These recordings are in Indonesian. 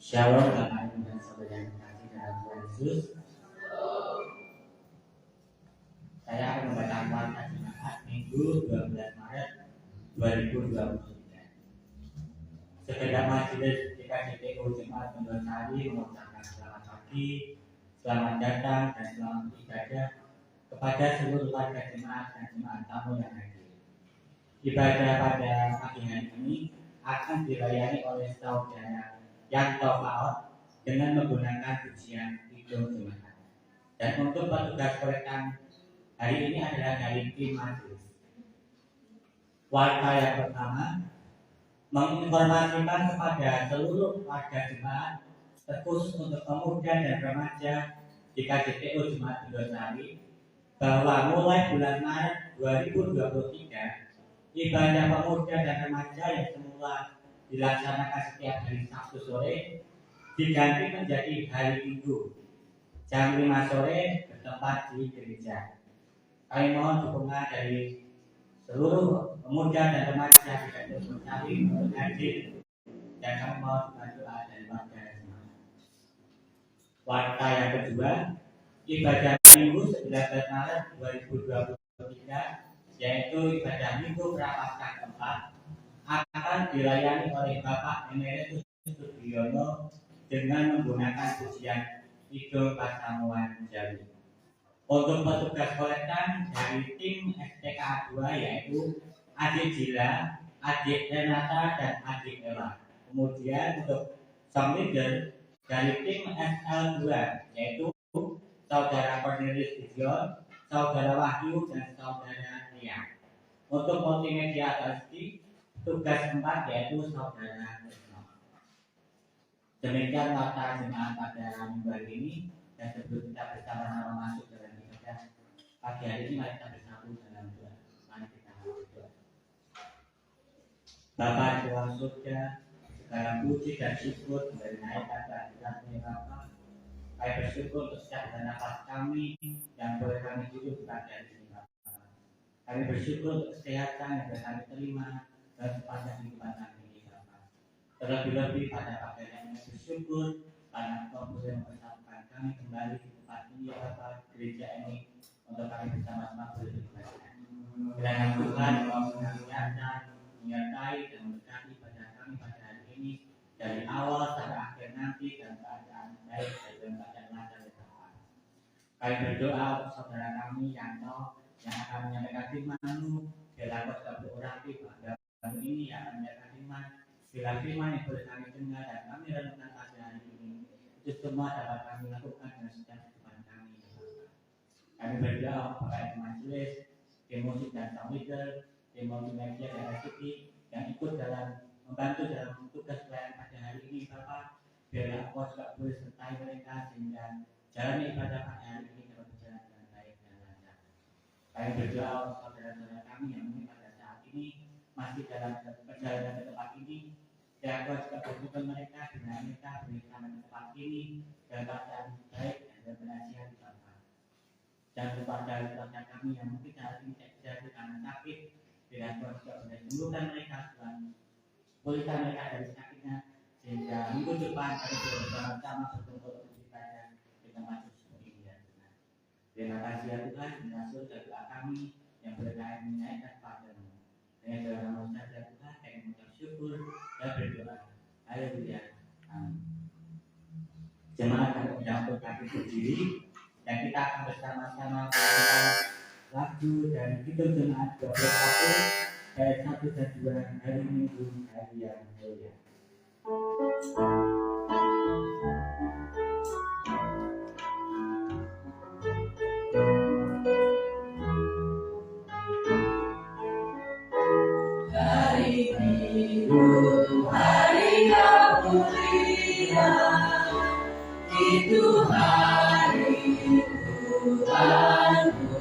Shalom Bapak Ibu dan Saudara yang terkasih dalam Tuhan Yesus. Saya akan membacakan Jemaat Minggu 12 Maret 2023. Segenap majelis GKJPO Jemaat Pondosari mengucapkan selamat pagi, selamat datang dan selamat beribadah kepada seluruh warga jemaat dan jemaat tamu yang hadir. Ibadah pada pagi hari ini akan dilayani oleh saudara yang Faot dengan menggunakan pujian Kidung Jemaat. Dan untuk petugas kolekan hari ini adalah dari tim majelis. Warta yang pertama menginformasikan kepada seluruh warga jemaat, terkhusus untuk pemuda dan remaja di KJPO Jemaat Pondosari, bahwa mulai bulan Maret 2023 ibadah pemuda dan remaja yang semula dilaksanakan setiap hari Sabtu sore diganti menjadi hari Minggu jam 5 sore bertempat di gereja. Kami mohon dukungan dari seluruh pemuda dan remaja di KJPO Pondosari untuk hadir, dan kami mohon doa dari warga jemaat. Warta yang kedua, ibadah Minggu 19 Maret 2023 yaitu ibadah Minggu Prapaskah keempat akan dilayani oleh Bapak Emeritus Sudiono dengan menggunakan pujian Kidung Pasamuan Jawi. Untuk petugas kolekan dari tim STKA 2 yaitu Adik Jila, Adik Renata, dan Adik Ella. Kemudian untuk song leader dari tim SL 2 yaitu Saudara Cornelius Gideon, Saudara Wahyu, dan Saudara Ria. Untuk multimedia artistik, tugas 4 yaitu Saudara Krisno. Demikian latar jemaat pada minggu hari ini, dan sebelum kita bersama-sama masuk dalam ibadah pagi hari ini, mari kita bersatu dalam doa. Mari kita berdoa. Bapa di dalam surga, segala puji dan syukur kembali naik atas hadirat-Mu ya Bapa. Kami bersyukur untuk setiap nafas kami yang boleh kami hidup pada hari ini Bapa. Kami bersyukur untuk kesehatan yang boleh kami terima dan sepanjang kehidupan kami ini Bapa. Terlebih-lebih pada pagi hari ini bersyukur karena Engkau boleh mempersatukan kami kembali di tempat ini ya Bapa, gereja ini, untuk kami bersama-sama boleh beribadah. Kiranya Tuhan mau menyertai dan memberkati pada kami pada hari ini dari awal sampai akhir nanti dan keadaan baik dan keadaan lancar ya Bapa. Kami berdoa untuk saudara kami yang akan menyampaikan firman-Mu, biarlah Engkau sudah berorasi pada kami ini yang akan menyampaikan firman, bila firman yang boleh kami dengar dan kami renungkan pada hari ini, itu semua dapat kami lakukan dengan setiap kehidupan kami ya Bapa. Kami berdoa kepada Bapak Majelis, tim musik dan sound leader, tim multimedia dan artistik yang ikut dalam membantu dalam tugas pelayanan pada hari ini Bapak. Biarlah Engkau juga boleh sertai mereka sehingga jalan ibadah pada hari ini dapat berjalan dengan baik dan lancar. Kami berdoa untuk saudara-saudara kami yang mungkin pada saat ini masih dalam perjalanan ke tempat ini, biar Engkau juga berhubung mereka dengan mereka bersama ke tempat ini dalam keadaan baik dan berhasil Bapak. Dan kepada keluarga kami yang mungkin saat ini tidak bisa karena sakit, biar Engkau juga boleh sembuhkan mereka Tuhan, pulihkan mereka dari sakitnya, sehingga minggu depan kami bersama-sama berkumpul beribadah di tempat seperti ini ya Tuhan. Terima kasih ya Tuhan, mengatur doa kami yang berkait menaikkan padamu. Dengan dalam nama saja Tuhan, kami mengucap syukur dan berdoa. Haleluya. Amin. Jemaat kami undang untuk kaki berdiri, dan kita akan bersama-sama menyanyikan lagu dari Kidung Jemaat 21 ayat 1 dan 2 hari Minggu hari yang mulia. Hari Minggu, hari yang mulia, itu hari Tuhanku.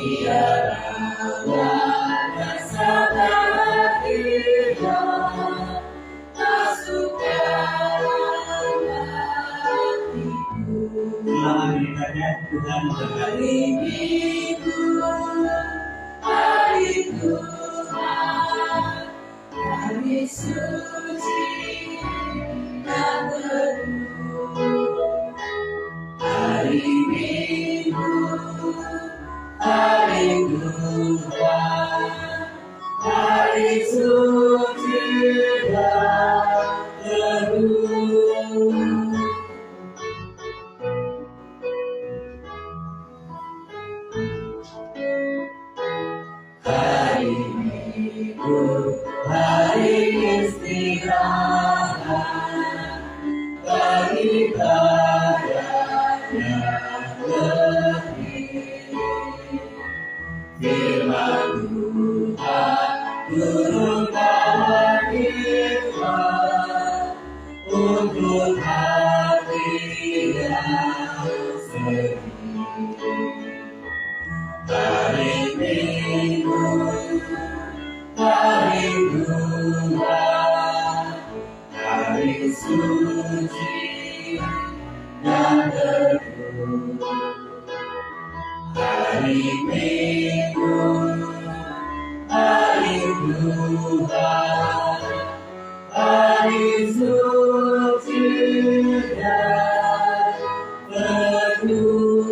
Dia adalah sahabat kita, masuk dalam hatiku. Selamat beribadah, Tuhan memberkati. Hari Minggu, hari Tuhan, hari suci. hari Minggu, hari Tuhan, hari suci dan teduh. Hari Minggu, hari istirahat, bagi badannya lebih. Firman Tuhan turun bawa hikmat untuk hati yang sedih. Hari Minggu, hari Tuhan, hari suci dan teduh. Hari Minggu, hari Tuhan, hari suci dan teduh.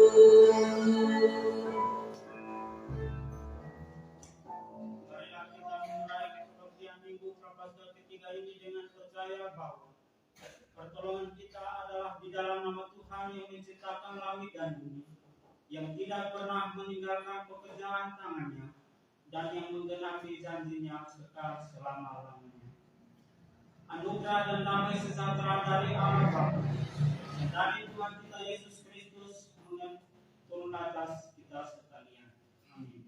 Marilah kita memulai pengertian minggu Prapaskah ketiga ini dengan percaya bahwa pertolongan kita adalah di dalam nama Tuhan yang menciptakan langit dan bumi, yang tidak pernah meninggalkan pekerjaan tangannya, dan yang menggenapi janjinya kekal selama-lamanya. Anugerah dan damai sejahtera dari Allah Bapa dan dari Tuhan kita Yesus Kristus turun atas kita sekalian. Amin.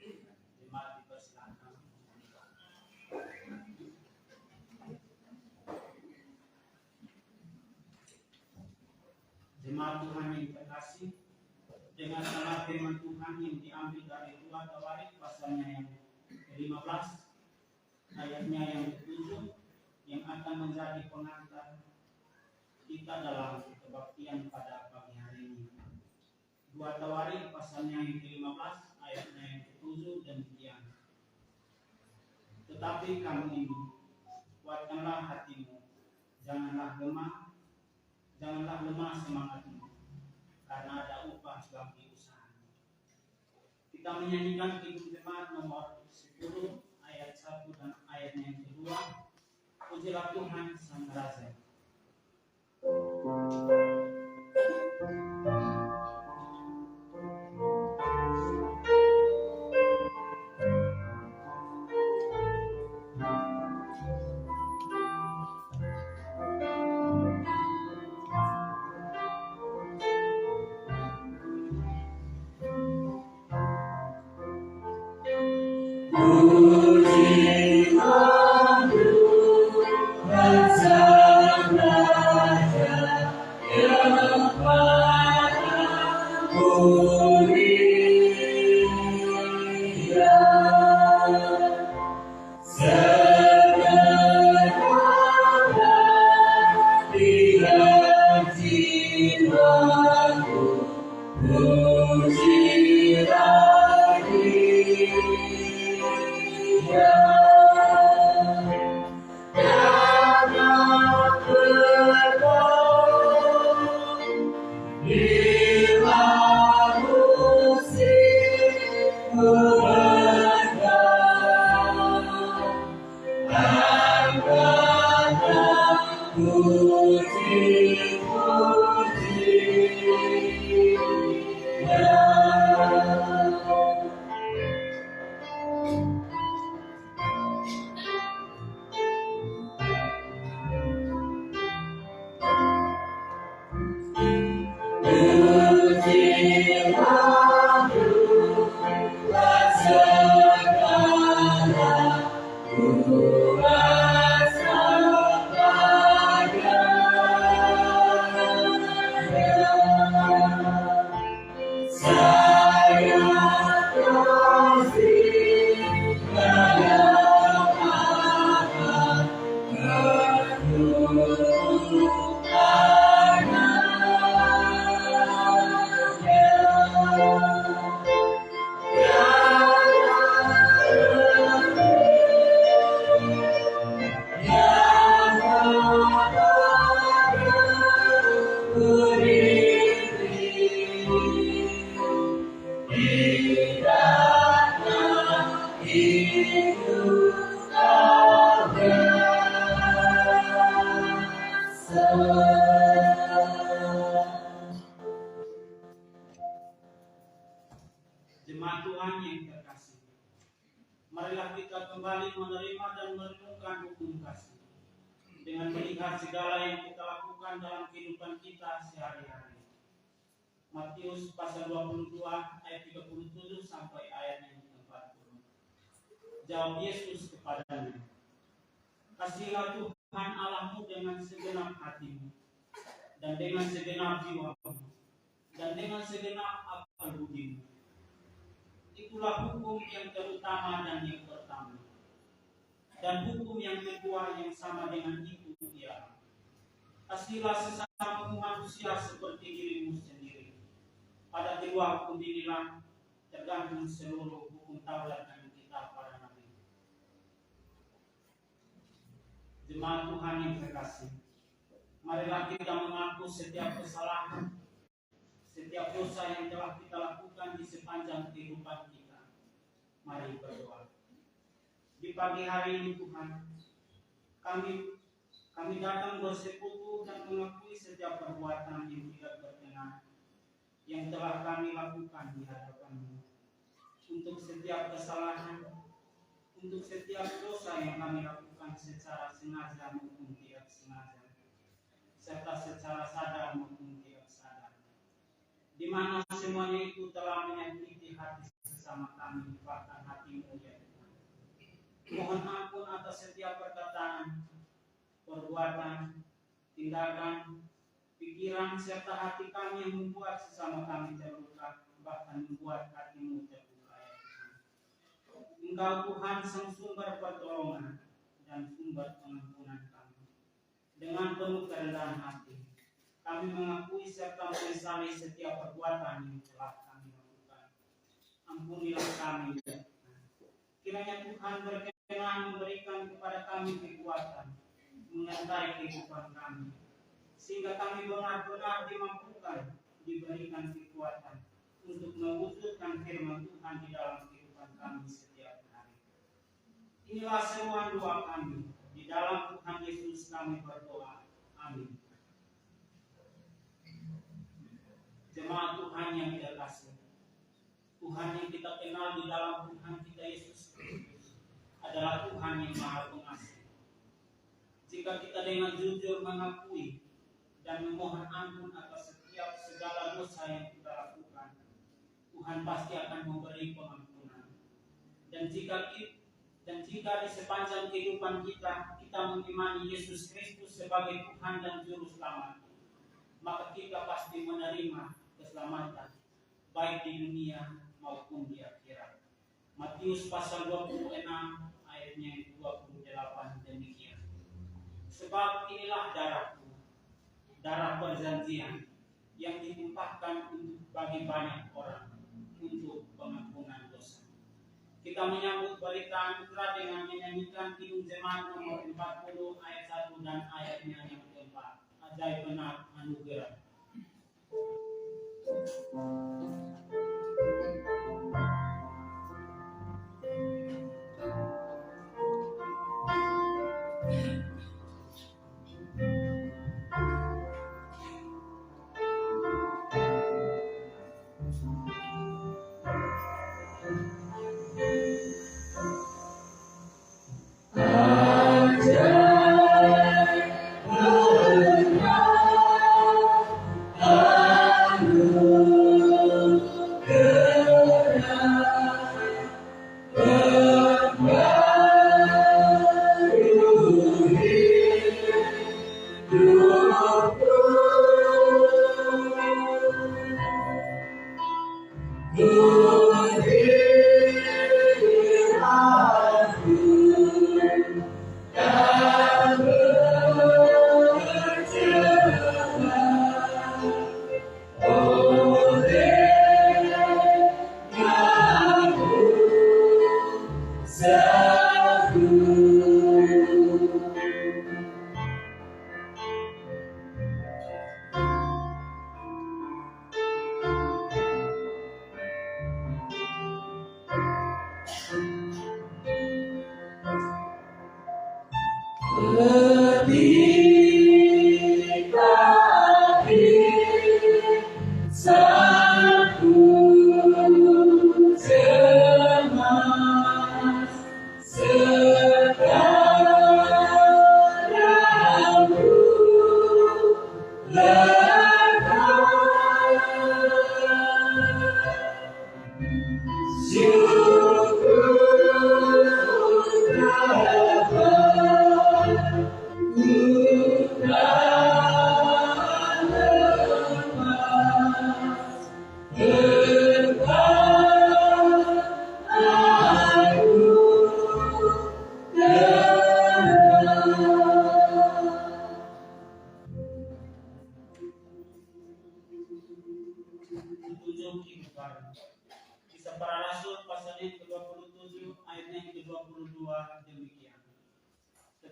Jemaat dipersilakan. Jemaat Tuhan yang terkasih, dengan salah firman Tuhan yang diambil dari 2 Tawarik pasalnya yang ke-15, ayatnya yang ke-7, yang akan menjadi pengantar kita dalam kebaktian pada pagi hari ini. 2 Tawarik pasalnya yang ke-15, ayatnya yang ke-7 demikian. Tetapi kamu ini, kuatkanlah hatimu, janganlah lemah semangatmu, karena ada upah bagi usaha. Kita menyanyikan Kidung Jemaat nomor 10 ayat 1 dan ayatnya yang kedua. Pujilah Tuhan Sang Raja. melihat segala yang kita lakukan dalam kehidupan kita sehari-hari. Matius pasal 22 ayat 37 sampai ayat yang ke-40. Jawab Yesus kepadanya, "Kasihilah Tuhan Allahmu dengan segenap hatimu, dan dengan segenap jiwamu, dan dengan segenap akal budimu. Itulah hukum yang terutama dan yang pertama. Dan hukum yang kedua yang sama dengan itu ialah, kasihilah sesamamu manusia seperti dirimu sendiri. Pada kedua hukum inilah tergantung seluruh hukum Taurat dan kitab para nabi." Jemaat Tuhan yang terkasih, marilah kita mengaku setiap kesalahan, setiap dosa yang telah kita lakukan di sepanjang kehidupan kita. Mari berdoa. Di pagi hari ini Tuhan, kami datang bersekutu dan mengakui setiap perbuatan yang tidak berkenan yang telah kami lakukan di hadapan-Mu. Untuk setiap kesalahan, untuk setiap dosa yang kami lakukan secara sengaja maupun tidak sengaja, serta secara sadar maupun tidak sadar, di mana semuanya itu telah menyakiti hati sesama kami, bahkan hati-Mu ya Tuhan. Mohon ampun atas setiap perkataan, perbuatan, tindakan, pikiran, serta hati kami yang membuat sesama kami terluka, bahkan membuat hati-Mu terluka ya Tuhan. Engkau Tuhan sang sumber pertolongan dan sumber pengampunan kami. Dengan penuh kerendahan hati, kami mengakui serta menyesali setiap perbuatan yang telah kami lakukan. Ampunilah kami ya Tuhan. Kiranya Tuhan berkenan memberikan kepada kami kekuatan mengenai kehidupan kami, sehingga kami benar-benar dimampukan, diberikan kekuatan untuk mewujudkan firman Tuhan di dalam kehidupan kami setiap hari. Inilah seruan doa kami. Di dalam Tuhan Yesus kami berdoa. Amin. Jemaat Tuhan yang terkasih, Tuhan yang kita kenal di dalam Tuhan kita Yesus Kristus adalah Tuhan yang Maha Pengasih. Jika kita dengan jujur mengakui dan memohon ampun atas setiap segala dosa yang kita lakukan, Tuhan pasti akan memberi pengampunan. Dan jika di sepanjang kehidupan kita mengimani Yesus Kristus sebagai Tuhan dan Juru Selamat, maka kita pasti menerima keselamatan baik di dunia maupun di akhirat. Matius pasal 26 ayatnya yang 28 demikian. Sebab inilah darahku, darah perjanjian yang ditumpahkan bagi banyak orang untuk pengampunan dosa. Kita menyambut berita anugerah dengan menyanyikan Kidung Jemaat nomor 40 ayat 1 dan ayatnya yang keempat. Ajaib benar anugerah. Sekarang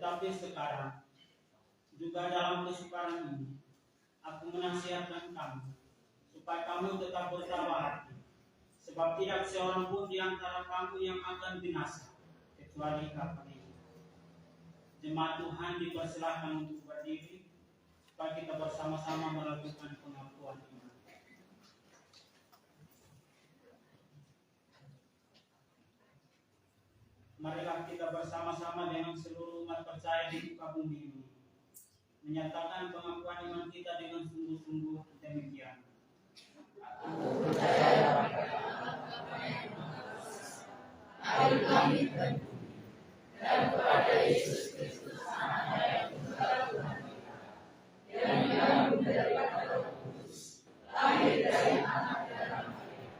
Tetapi sekarang juga dalam kesukaran ini aku menasihatkan kamu supaya kamu tetap bertabah hati, sebab tidak seorang pun di antara kamu yang akan binasa kecuali kapal ini. Jemaat Tuhan dipersilahkan untuk berdiri supaya kita bersama-sama melakukan pengakuan iman. Marilah kita bersama-sama dengan seluruh umat percaya di muka bumi ini menyatakan pengakuan iman kita dengan sungguh-sungguh demikian. Aku percaya hari kami dan kepada Yesus Kristus anaknya yang tunggal Tuhan kita, yang dikandung daripada Roh Kudus, lahir dari anak darah Maria,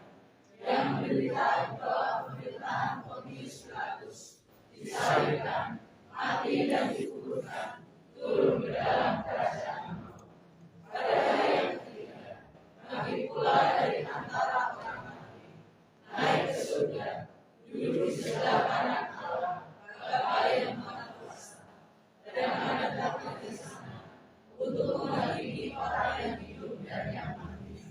yang menderita di bawah pemerintahan Pontius Pilatus, disalibkan, mati dan dikuburkan, turun ke dalam kerajaan maut. Pada hari yang ketiga, bangkit pula dari antara orang mati, naik ke surga, duduk di sebelah kanan Allah, Bapa yang Maha Kuasa, dan akan datang ke sana untuk menghakimi orang yang hidup dan yang mati.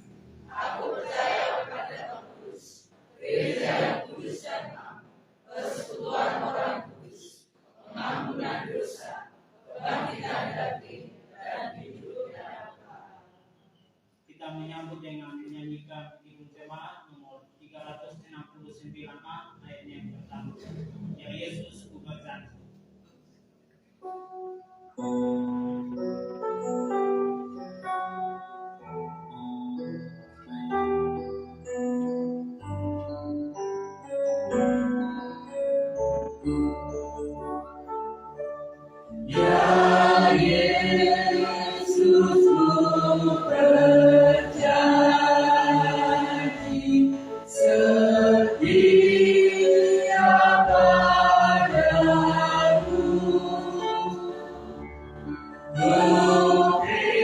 Aku percaya kepada Roh Kudus, Gereja yang kudus dan am, persekutuan orang kudus, pengampunan dosa, kebangkitan daging, dan hidup yang kekal. Kita menyambut dengan menyanyikan Ibu Jemaat nomor 369A ayat yang pertama. Ya Yesus ku berjanji. Ya Yesus ku berjanji setia padamu, bukti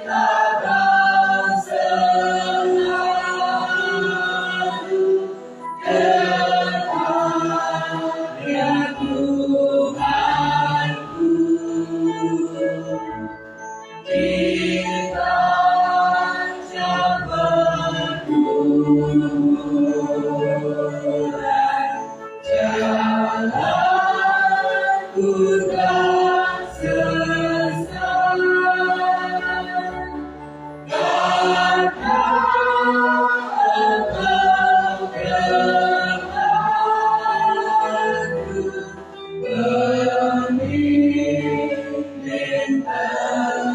takkan selalu dekat ya Tuhanku. Kita jangan berbulan, jangan bukan sesat, karena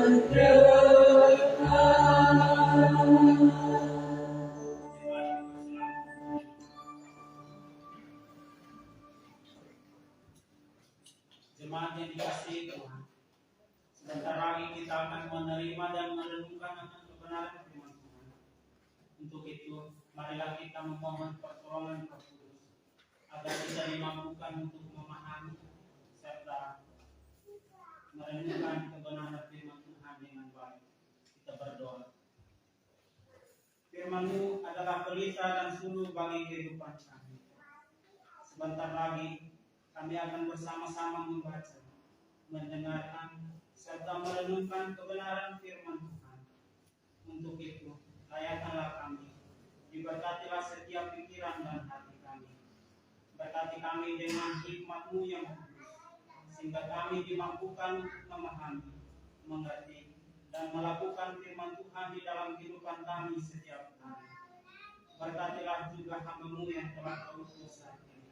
Engkau dekatku, pemimpin Jemaat yang dikasihi Tuhan, sebentar lagi kita akan menerima dan merenungkan akan kebenaran firman Tuhan. Untuk itu, marilah kita memohon pertolongan Roh Kudus agar kita dimampukan untuk memahami serta merenungkan kebenaran firman Tuhan dengan baik. Kita berdoa. Firman-Mu adalah pelita dan suluh bagi kehidupan kami. Sebentar lagi kami akan bersama-sama membaca, mendengarkan, serta merenungkan kebenaran firman Tuhan. Untuk itu, layakkanlah kami, diberkatilah setiap pikiran dan hati kami. Berkati kami dengan hikmat-Mu yang kudus, sehingga kami dimampukan untuk memahami, mengerti, dan melakukan firman Tuhan di dalam kehidupan kami setiap hari. Berkatilah juga hamba-Mu yang telah Kau utus saat ini,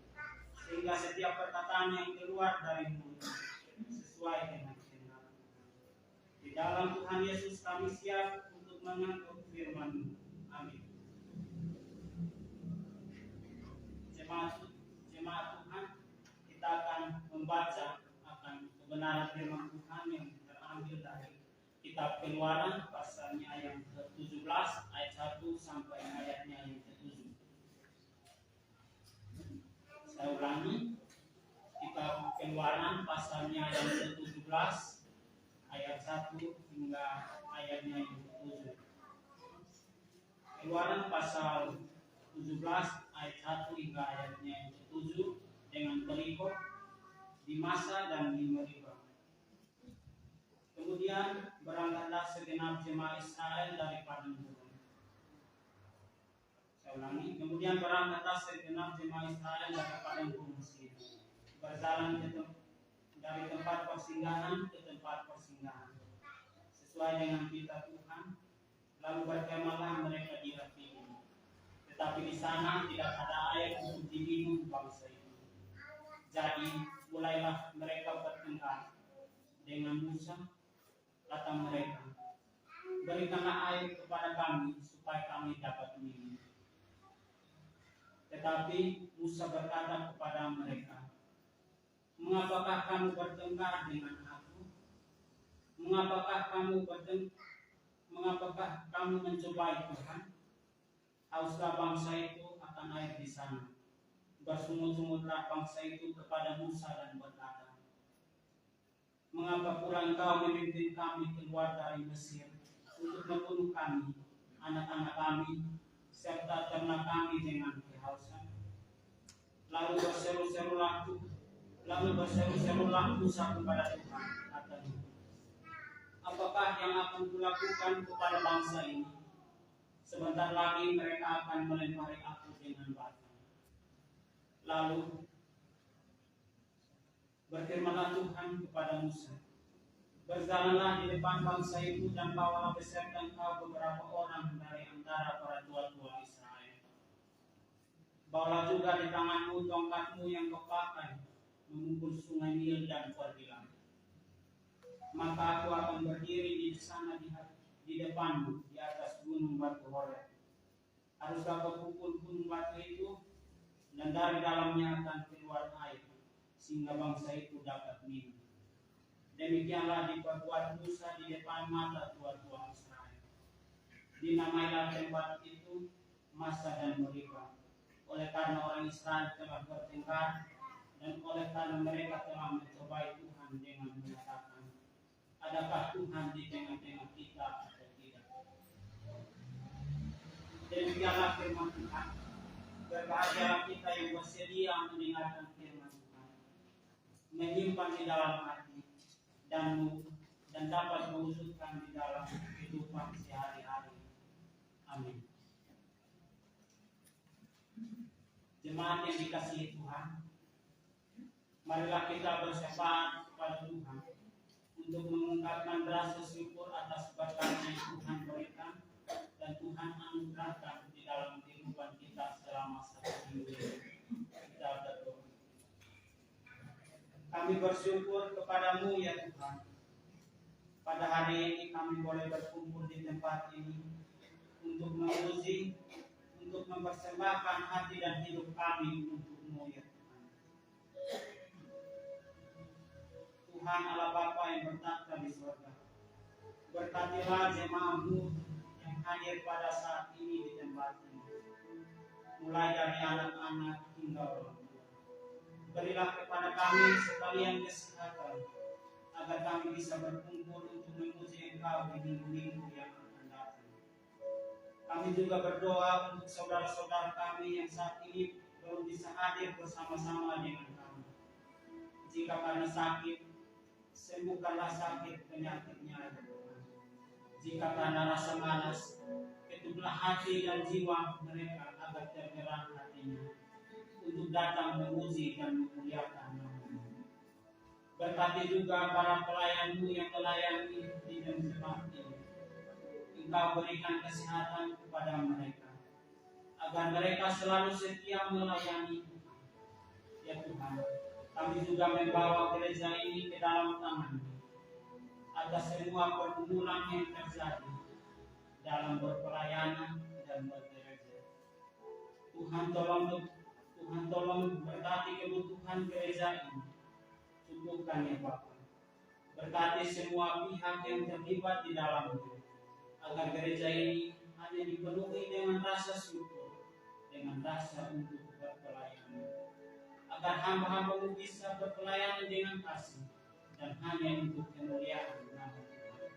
sehingga setiap perkataan yang keluar dari mulut sesuai dengan kehendak Tuhan. Di dalam Tuhan Yesus kami siap untuk mengangkut firman-Mu. Amin. Jemaat Tuhan, kita akan membaca akan kebenaran firman Tuhan yang terambil dari kitab Keluaran pasalnya yang ke-17 ayat 1 sampai ayatnya yang ke-7. Saya ulangi, kitab Keluaran pasalnya yang ke-17 ayat 1 hingga ayatnya yang ke-7. Keluaran pasal 17 ayat 1 hingga ayatnya yang ke-7 dengan perikop di Masa dan di Meriba. Kemudian berangkatlah segenap jemaah Israel dari padang gurun. Saya ulangi, kemudian berangkatlah segenap jemaah Israel dari padang gurun Mesir, berjalan dari tempat persinggahan ke tempat persinggahan sesuai dengan perintah Tuhan. Lalu berkemahlah mereka di Refidim. Tetapi di sana tidak ada air untuk diminum bangsa itu. Jadi mulailah mereka bertengkar dengan Musa. Kata mereka, berikanlah air kepada kami supaya kami dapat minum. Tetapi Musa berkata kepada mereka, mengapakah kamu bertengkar dengan aku? Mengapakah kamu mencobai Tuhan? Hauslah bangsa itu akan air di sana. Bersungut-sungutlah bangsa itu kepada Musa dan berkata, mengapa pula engkau memimpin kami keluar dari Mesir untuk membunuh kami, anak-anak kami, serta ternak kami dengan kehausan? Lalu berseru-serulah Musa kepada Tuhan, katanya, apakah yang akan kulakukan kepada bangsa ini? Sebentar lagi mereka akan melempari aku dengan batu. Lalu berfirmanlah Tuhan kepada Musa, berjalanlah di depan bangsa itu dan bawalah beserta engkau beberapa orang dari antara para tua-tua Israel. Bawalah juga di tanganmu tongkatmu yang kau pakai memukul sungai Nil dan pergilah. Maka aku akan berdiri di sana di depanmu di atas gunung batu Horeb. Haruslah kau pukul gunung batu itu dan dari dalamnya akan keluar air sehingga bangsa itu dapat minum. Demikianlah diperbuat Musa di depan mata tua-tua Israel. Dinamailah tempat itu Masa dan Meriba, oleh karena orang Israel telah bertengkar dan oleh karena mereka telah mencobai Tuhan dengan mengatakan, adakah Tuhan di tengah-tengah kita atau tidak? Demikianlah firman Tuhan. Berbahagialah kita yang bersedia mendengarkan firman Tuhan, menyimpan di dalam hati dan dapat mewujudkan di dalam kehidupan sehari-hari. Amin. Jemaat yang dikasihi Tuhan, marilah kita bersyafaat kepada Tuhan untuk mengungkapkan rasa syukur atas berkat yang Tuhan berikan dan Tuhan anugerahkan di dalam kehidupan kita selama satu minggu. Kita berdoa. Kami bersyukur kepadamu ya Tuhan. Pada hari ini kami boleh berkumpul di tempat ini untuk memuji, untuk mempersembahkan hati dan hidup kami untuk-Mu ya Tuhan. Tuhan Allah Bapa yang bertakhta di surga, berkatilah jemaah-Mu yang hadir pada saat ini di tempat ini, mulai dari anak-anak hingga orang tua. Berilah kepada kami sekalian kesehatan, agar kami bisa berkumpul untuk memuji Engkau di minggu-minggu yang akan datang. Kami juga berdoa untuk saudara-saudara kami yang saat ini belum bisa hadir bersama-sama dengan kami. Jika karena sakit, sembuhkanlah sakit penyakitnya. Jika karena rasa malas, ketuklah hati dan jiwa mereka agar tergerak hatinya untuk datang memuji dan memuliakan nama-Mu. Berkati juga para pelayan-Mu yang melayani di jemaat ini. Engkau berikan kesehatan kepada mereka, agar mereka selalu setia melayani Tuhan. Ya Tuhan, kami juga membawa gereja ini ke dalam tangan-Mu atas semua pergumulan yang terjadi dalam berpelayanan dan bergereja. Tuhan tolong berkati kebutuhan gereja ini. Cukupkan ya Bapa. Berkati semua pihak yang terlibat di dalamnya, agar gereja ini hanya dipenuhi dengan rasa syukur, dengan rasa untuk berpelayanan, agar hamba-hamba-Mu bisa berpelayanan dengan kasih dan hanya untuk kemuliaan nama Tuhan.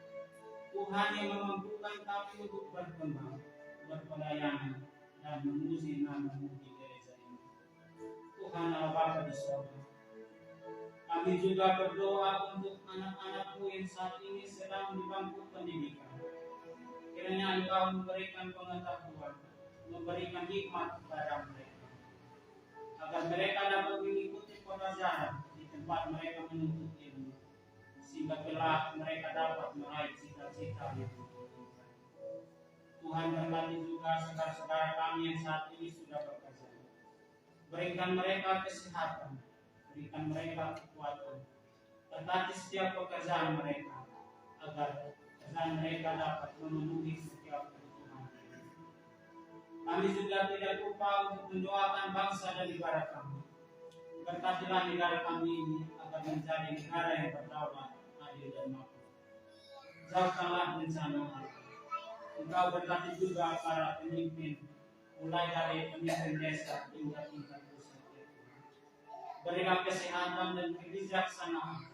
Tuhan yang memampukan kami untuk berkembang, berpelayanan dan memuji nama-Mu di gereja ini. Tuhan Allah Bapa di surga, Kami juga berdoa untuk anak-anakku yang saat ini sedang di bangku pendidikan. Kiranya Engkau memberikan pengetahuan, memberikan hikmat kepada mereka, agar mereka dapat mengikuti pelajaran di tempat mereka menuntut ilmu, sehingga kelak mereka dapat meraih cita-cita yang diinginkan. Tuhan berkati juga saudara-saudara kami yang saat ini sudah bekerja. Berikan mereka kesehatan, berikan mereka kekuatan, berkati setiap pekerjaan mereka, agar pekerjaan mereka dapat memenuhi setiap kebutuhan. Kami juga tidak lupa untuk mendoakan bangsa dan negara kami. Berkatilah negara kami ini agar menjadi negara yang berdaulat, adil dan makmur. Jauhkanlah bencana. Engkau berkati juga para pemimpin, mulai dari pemimpin desa hingga tingkat pusat. Berilah kesehatan dan kebijaksanaan,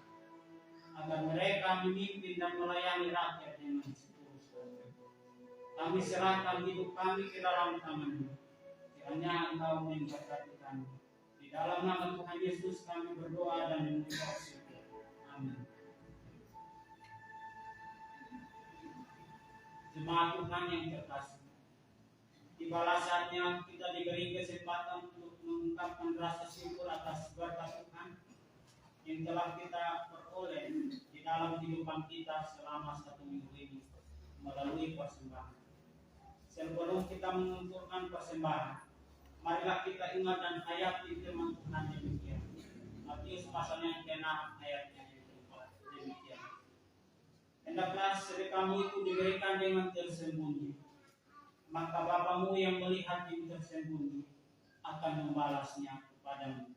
agar mereka memimpin dan melayani rakyat dengan setulus hati. Kami serahkan hidup kami ke dalam tangan-Mu. Kiranya Engkau memberkati kami. Di dalam nama Tuhan Yesus kami berdoa dan mengucap syukur. Amin. Jemaat Tuhan yang terkasih, tibalah saatnya kita diberi kesempatan untuk mengungkapkan rasa syukur atas berkat Tuhan yang telah kita peroleh di dalam kehidupan kita selama 1 minggu ini melalui persembahan. Sebelum kita mengumpulkan persembahan, marilah kita ingat dan hayati firman Tuhan demikian. Matius pasal yang ke-6 ayatnya yang ke-4 demikian. Hendaklah sedekahmu itu diberikan dengan tersembunyi, maka Bapamu yang melihat yang tersembunyi akan membalasnya kepadamu.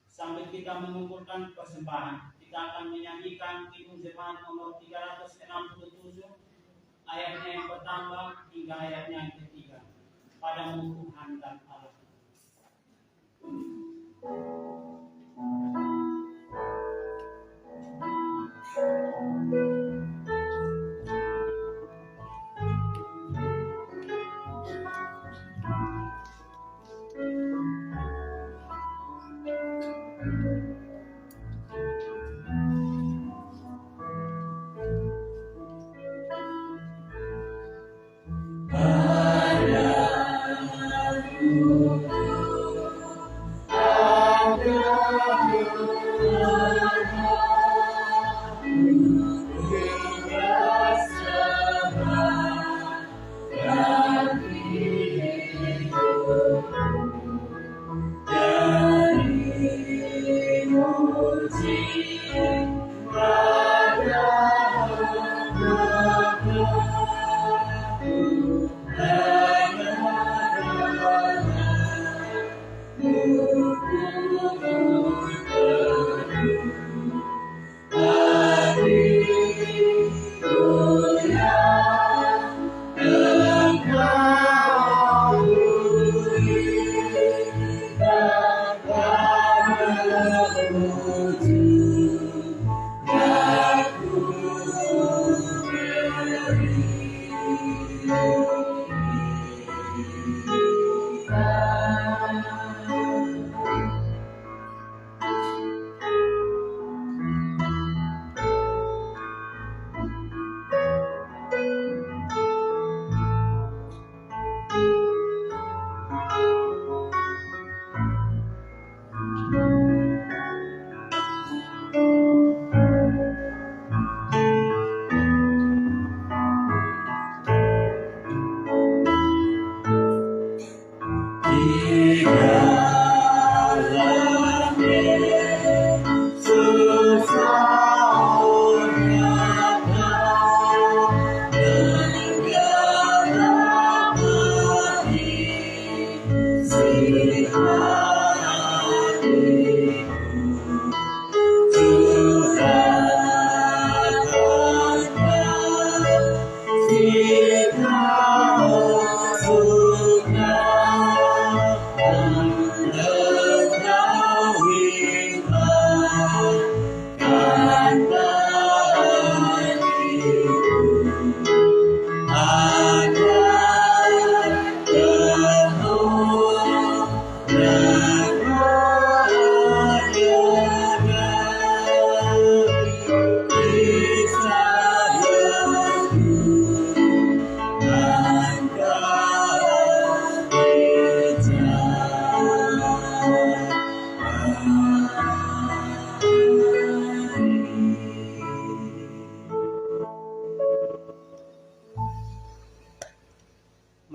Sambil kita mengumpulkan persembahan, kita akan menyanyikan Kidung Jemaat nomor 367, ayatnya yang pertama hingga ayatnya yang ketiga. Padamu Tuhan dan Allah. Padamu,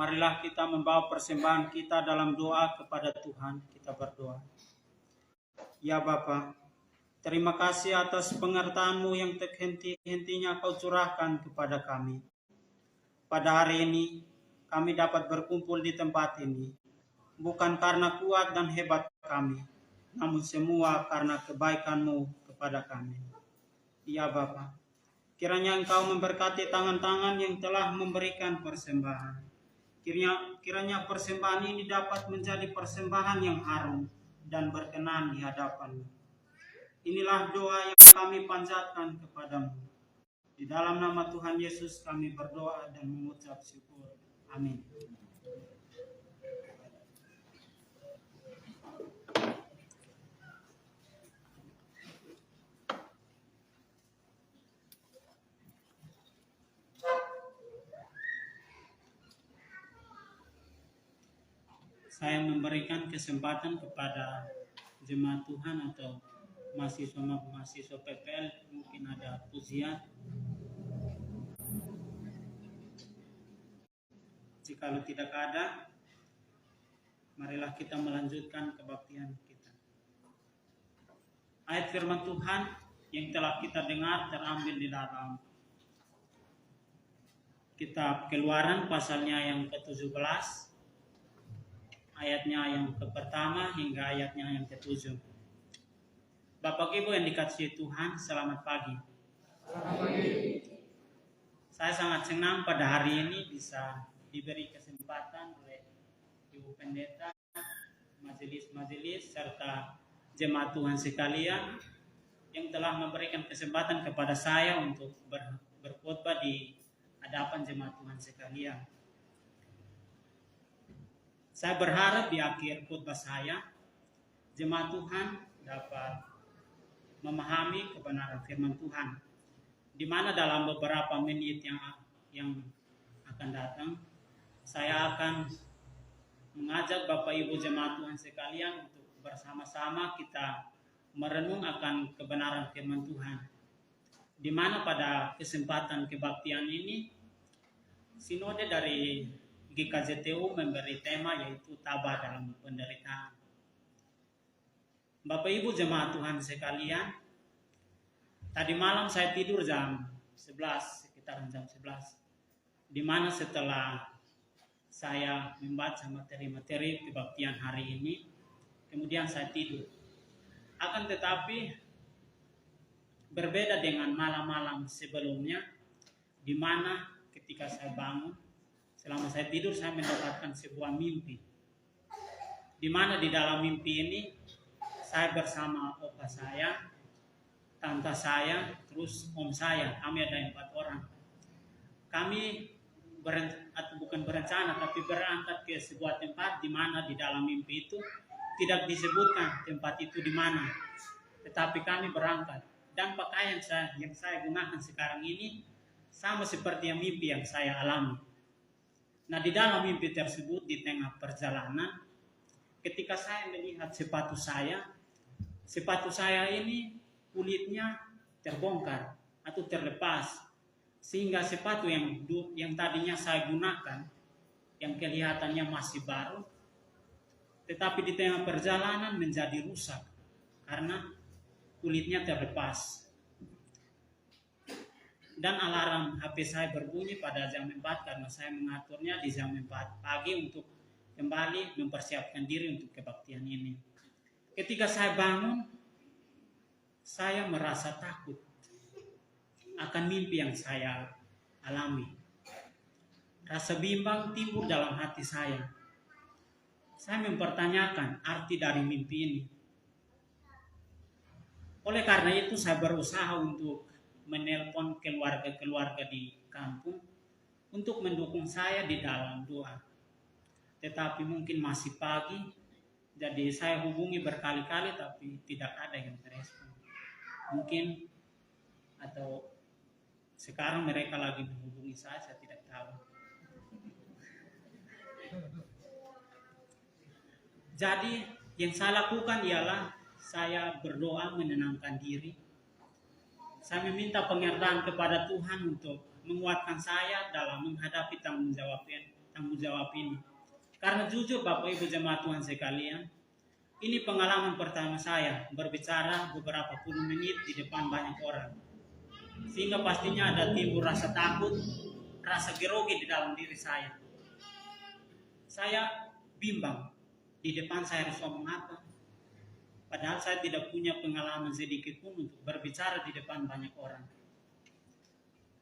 marilah kita membawa persembahan kita dalam doa kepada Tuhan. Kita berdoa. Ya Bapa, terima kasih atas pengertian-Mu yang tak henti-hentinya Kau curahkan kepada kami. Pada hari ini, kami dapat berkumpul di tempat ini, bukan karena kuat dan hebat kami, namun semua karena kebaikan-Mu kepada kami. Ya Bapa, kiranya Engkau memberkati tangan-tangan yang telah memberikan persembahan. Kiranya persembahan ini dapat menjadi persembahan yang harum dan berkenan di hadapan-Mu. Inilah doa yang kami panjatkan kepadamu. Di dalam nama Tuhan Yesus kami berdoa dan mengucap syukur. Amin. Saya memberikan kesempatan kepada jemaat Tuhan atau mahasiswa PPL, mungkin ada pujian. Jikalau tidak ada, marilah kita melanjutkan kebaktian kita. Ayat firman Tuhan yang telah kita dengar terambil di dalam kitab Keluaran pasalnya yang ke-17, ayatnya yang pertama hingga ayatnya yang ke-7. Bapak Ibu yang dikasihi Tuhan, selamat pagi. Saya sangat senang pada hari ini bisa diberi kesempatan oleh Ibu Pendeta, majelis-majelis, serta jemaat Tuhan sekalian yang telah memberikan kesempatan kepada saya untuk berkhotbah di hadapan jemaat Tuhan sekalian. Saya berharap di akhir khotbah saya, jemaat Tuhan dapat memahami kebenaran firman Tuhan, di mana dalam beberapa menit yang akan datang, saya akan mengajak Bapak Ibu jemaat Tuhan sekalian untuk bersama-sama kita merenung akan kebenaran firman Tuhan. Di mana pada kesempatan kebaktian ini, sinode dari GKJTU memberi tema yaitu tabah dalam penderitaan. Bapak Ibu jemaat Tuhan sekalian, tadi malam saya tidur jam 11, sekitaran jam 11. Di mana setelah saya membaca materi-materi kebaktian hari ini, kemudian saya tidur. Akan tetapi berbeda dengan malam-malam sebelumnya, di mana ketika saya bangun, selama saya tidur saya mendapatkan sebuah mimpi. Di mana di dalam mimpi ini saya bersama opa saya, tante saya, terus om saya. Kami ada 4 orang. Kami bukan berencana, tapi berangkat ke sebuah tempat di mana di dalam mimpi itu tidak disebutkan tempat itu di mana, tetapi kami berangkat dan pakaian yang saya gunakan sekarang ini sama seperti yang mimpi yang saya alami. Nah, di dalam mimpi tersebut di tengah perjalanan, ketika saya melihat sepatu saya ini kulitnya terbongkar atau terlepas. Sehingga sepatu yang tadinya saya gunakan, yang kelihatannya masih baru, tetapi di tengah perjalanan menjadi rusak karena kulitnya terlepas. Dan alarm HP saya berbunyi pada jam 4 karena saya mengaturnya di jam 4 pagi untuk kembali mempersiapkan diri untuk kebaktian ini. Ketika saya bangun, saya merasa takut akan mimpi yang saya alami. Rasa bimbang timbul dalam hati saya. Saya mempertanyakan arti dari mimpi ini. Oleh karena itu saya berusaha untuk menelpon keluarga-keluarga di kampung untuk mendukung saya di dalam doa. Tetapi mungkin masih pagi, jadi saya hubungi berkali-kali tapi tidak ada yang merespon. Mungkin atau sekarang mereka lagi menghubungi saya tidak tahu. Jadi yang saya lakukan ialah saya berdoa menenangkan diri. Saya meminta pengertian kepada Tuhan untuk menguatkan saya dalam menghadapi tanggung jawab tanggung jawab ini. Karena jujur Bapak Ibu jemaat Tuhan sekalian, ini pengalaman pertama saya berbicara beberapa puluh menit di depan banyak orang. Sehingga pastinya ada timbul rasa takut, rasa grogi di dalam diri saya. Saya bimbang, di depan saya harus ngomong apa. Padahal saya tidak punya pengalaman sedikit pun untuk berbicara di depan banyak orang.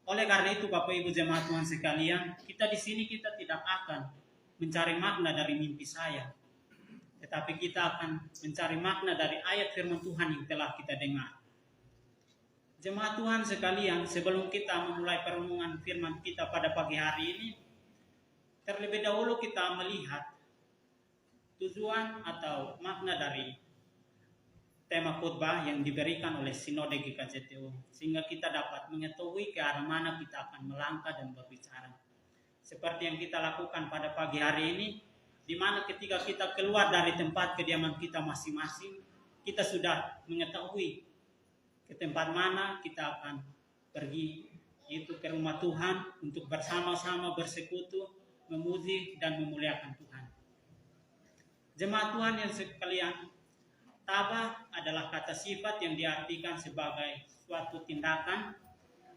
Oleh karena itu Bapak Ibu jemaat Tuhan sekalian, kita di sini kita tidak akan mencari makna dari mimpi saya, tetapi kita akan mencari makna dari ayat firman Tuhan yang telah kita dengar. Jemaat Tuhan sekalian, sebelum kita memulai perenungan firman kita pada pagi hari ini, terlebih dahulu kita melihat tujuan atau makna dari tema khotbah yang diberikan oleh Sinode GKJTO, sehingga kita dapat mengetahui ke arah mana kita akan melangkah dan berbicara. Seperti yang kita lakukan pada pagi hari ini, di mana ketika kita keluar dari tempat kediaman kita masing-masing, kita sudah mengetahui ke tempat mana kita akan pergi, yaitu ke rumah Tuhan untuk bersama-sama bersekutu, memuji dan memuliakan Tuhan. Jemaat Tuhan yang sekalian, tabah adalah kata sifat yang diartikan sebagai suatu tindakan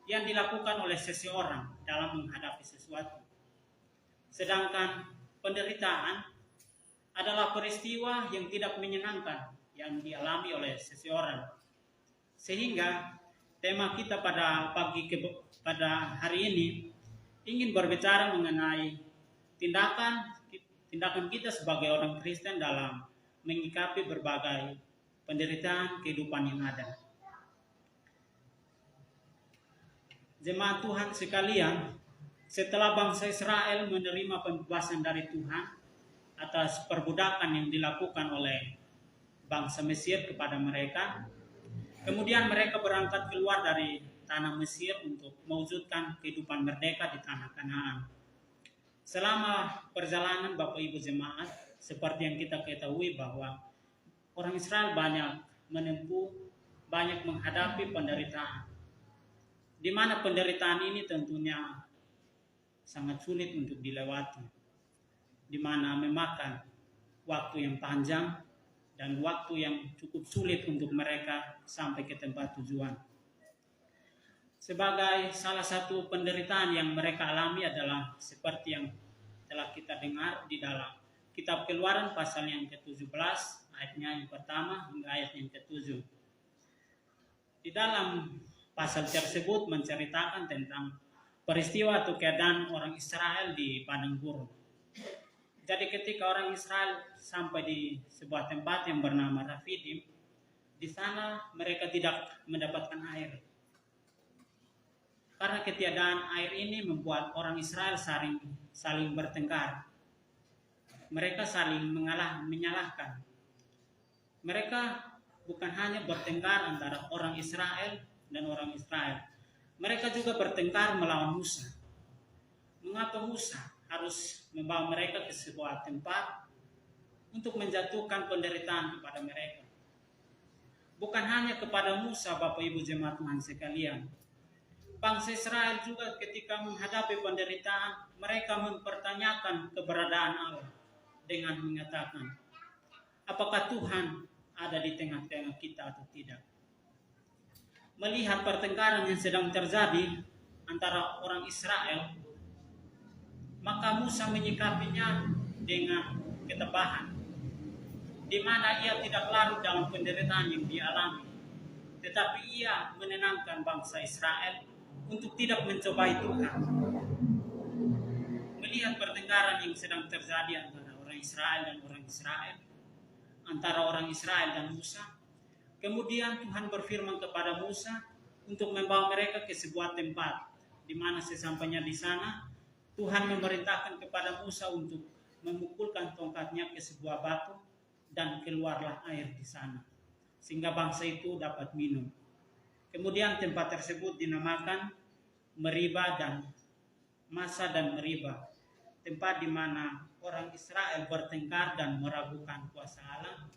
yang dilakukan oleh seseorang dalam menghadapi sesuatu. Sedangkan penderitaan adalah peristiwa yang tidak menyenangkan yang dialami oleh seseorang. Sehingga tema kita pada hari ini ingin berbicara mengenai tindakan kita sebagai orang Kristen dalam menyikapi berbagai penderitaan kehidupan yang ada. Jemaat Tuhan sekalian, setelah bangsa Israel menerima pembebasan dari Tuhan atas perbudakan yang dilakukan oleh bangsa Mesir kepada mereka, kemudian mereka berangkat keluar dari tanah Mesir untuk mewujudkan kehidupan merdeka di tanah Kanaan. Selama perjalanan Bapak Ibu jemaat, seperti yang kita ketahui bahwa orang Israel banyak menghadapi penderitaan, di mana penderitaan ini tentunya sangat sulit untuk dilewati, di mana memakan waktu yang panjang dan waktu yang cukup sulit untuk mereka sampai ke tempat tujuan. Sebagai salah satu penderitaan yang mereka alami adalah seperti yang telah kita dengar di dalam Kitab Keluaran pasal yang ke-17, ayatnya yang pertama hingga ayat yang ke-7. Di dalam pasal tersebut menceritakan tentang peristiwa atau keadaan orang Israel di padang gurun. Jadi ketika orang Israel sampai di sebuah tempat yang bernama Rafidim, di sana mereka tidak mendapatkan air. Karena ketiadaan air ini membuat orang Israel saling bertengkar. Mereka saling menyalahkan. Mereka bukan hanya bertengkar antara orang Israel dan orang Israel. Mereka juga bertengkar melawan Musa. Mengapa Musa harus membawa mereka ke sebuah tempat untuk menjatuhkan penderitaan kepada mereka? Bukan hanya kepada Musa, Bapak Ibu jemaat Tuhan sekalian. Bangsa Israel juga ketika menghadapi penderitaan, mereka mempertanyakan keberadaan Allah dengan mengatakan, apakah Tuhan ada di tengah-tengah kita atau tidak? Melihat pertengkaran yang sedang terjadi antara orang Israel, maka Musa menyikapinya dengan ketabahan, di mana ia tidak larut dalam penderitaan yang dialami, tetapi ia menenangkan bangsa Israel untuk tidak mencobai Tuhan. Melihat pertengkaran yang sedang terjadi antara orang Israel dan orang Israel, antara orang Israel dan Musa, kemudian Tuhan berfirman kepada Musa untuk membawa mereka ke sebuah tempat, di mana sesampainya di sana, Tuhan memerintahkan kepada Musa untuk memukulkan tongkatnya ke sebuah batu dan keluarlah air di sana, sehingga bangsa itu dapat minum. Kemudian tempat tersebut dinamakan Meriba dan Masa dan Meriba, tempat di mana orang Israel bertengkar dan meragukan kuasa Allah.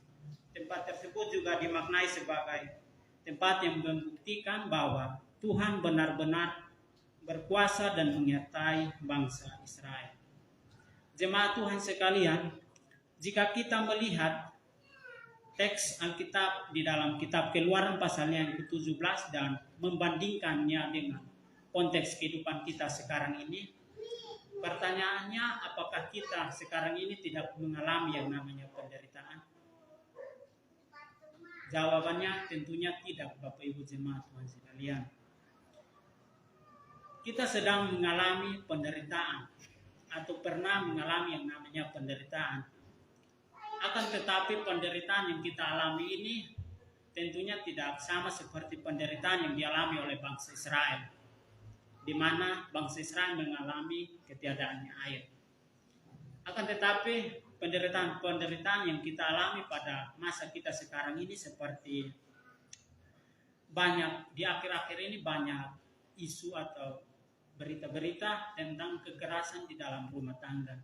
Tempat tersebut juga dimaknai sebagai tempat yang membuktikan bahwa Tuhan benar-benar berkuasa dan menyertai bangsa Israel. Jemaat Tuhan sekalian, jika kita melihat teks Alkitab di dalam kitab Keluaran pasal yang ke-17 dan membandingkannya dengan konteks kehidupan kita sekarang ini, pertanyaannya, apakah kita sekarang ini tidak mengalami yang namanya penderitaan? Jawabannya tentunya tidak, Bapak Ibu jemaat Tuhan sekalian. Kita sedang mengalami penderitaan atau pernah mengalami yang namanya penderitaan. Akan tetapi penderitaan yang kita alami ini tentunya tidak sama seperti penderitaan yang dialami oleh bangsa Israel, di mana bangsa Israel mengalami ketiadaannya air. Akan tetapi penderitaan-penderitaan yang kita alami pada masa kita sekarang ini seperti banyak di akhir-akhir ini banyak isu atau berita-berita tentang kekerasan di dalam rumah tangga.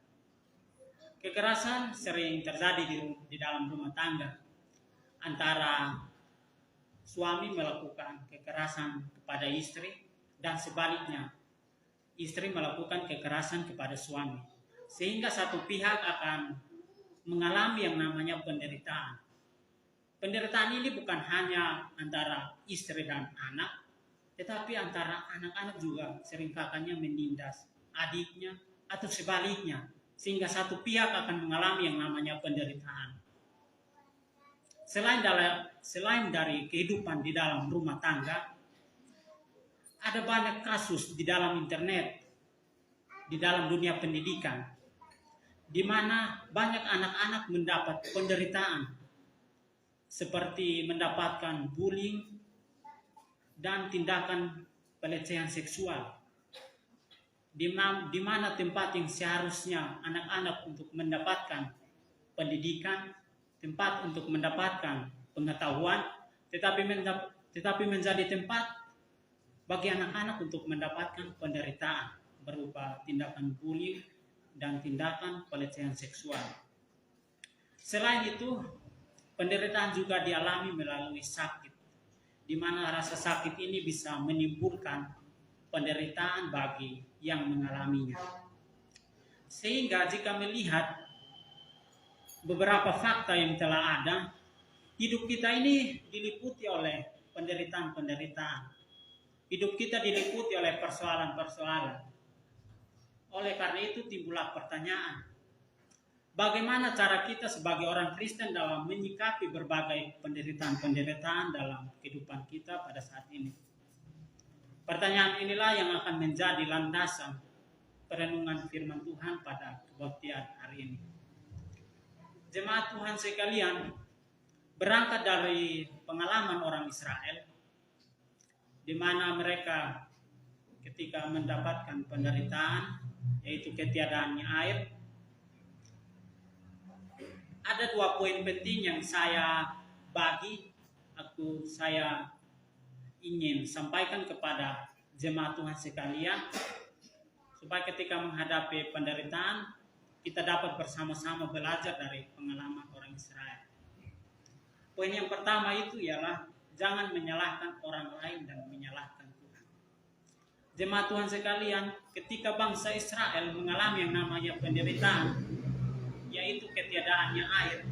Kekerasan sering terjadi di dalam rumah tangga, antara suami melakukan kekerasan kepada istri dan sebaliknya, istri melakukan kekerasan kepada suami, sehingga satu pihak akan mengalami yang namanya penderitaan. Penderitaan ini bukan hanya antara istri dan anak, tetapi antara anak-anak juga seringkali menindas adiknya atau sebaliknya, sehingga satu pihak akan mengalami yang namanya penderitaan. Selain dari kehidupan di dalam rumah tangga, ada banyak kasus di dalam internet, di dalam dunia pendidikan, di mana banyak anak-anak mendapat penderitaan, seperti mendapatkan bullying dan tindakan pelecehan seksual, di mana tempat yang seharusnya anak-anak untuk mendapatkan pendidikan, tempat untuk mendapatkan pengetahuan, tetapi menjadi tempat bagi anak-anak untuk mendapatkan penderitaan berupa tindakan bullying dan tindakan pelecehan seksual. Selain itu, penderitaan juga dialami melalui sakit, di mana rasa sakit ini bisa menimbulkan penderitaan bagi yang mengalaminya. Sehingga jika melihat beberapa fakta yang telah ada, hidup kita ini diliputi oleh penderitaan-penderitaan. Hidup kita diliputi oleh persoalan-persoalan. Oleh karena itu timbullah pertanyaan, bagaimana cara kita sebagai orang Kristen dalam menyikapi berbagai penderitaan-penderitaan dalam kehidupan kita pada saat ini? Pertanyaan inilah yang akan menjadi landasan perenungan firman Tuhan pada kebaktian hari ini. Jemaat Tuhan sekalian, berangkat dari pengalaman orang Israel, di mana mereka ketika mendapatkan penderitaan, yaitu ketiadaannya air, ada 2 poin penting yang saya ingin sampaikan kepada jemaat Tuhan sekalian, supaya ketika menghadapi penderitaan kita dapat bersama-sama belajar dari pengalaman orang Israel. Poin yang pertama itu ialah jangan menyalahkan orang lain dan menyalahkan Tuhan. Jemaat Tuhan sekalian, ketika bangsa Israel mengalami yang namanya penderitaan, yaitu ketiadaannya air,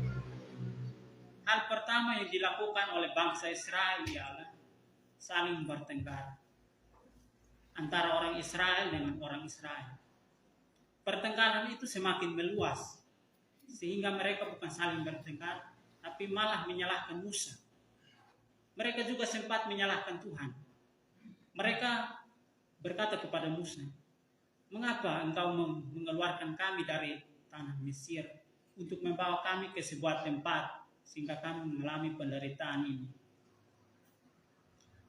hal pertama yang dilakukan oleh bangsa Israel ialah saling bertengkar antara orang Israel dengan orang Israel. Pertengkaran itu semakin meluas, sehingga mereka bukan saling bertengkar, tapi malah menyalahkan Musa. Mereka juga sempat menyalahkan Tuhan. Mereka berkata kepada Musa, "Mengapa engkau mengeluarkan kami dari tanah Mesir untuk membawa kami ke sebuah tempat sehingga kami mengalami penderitaan ini?"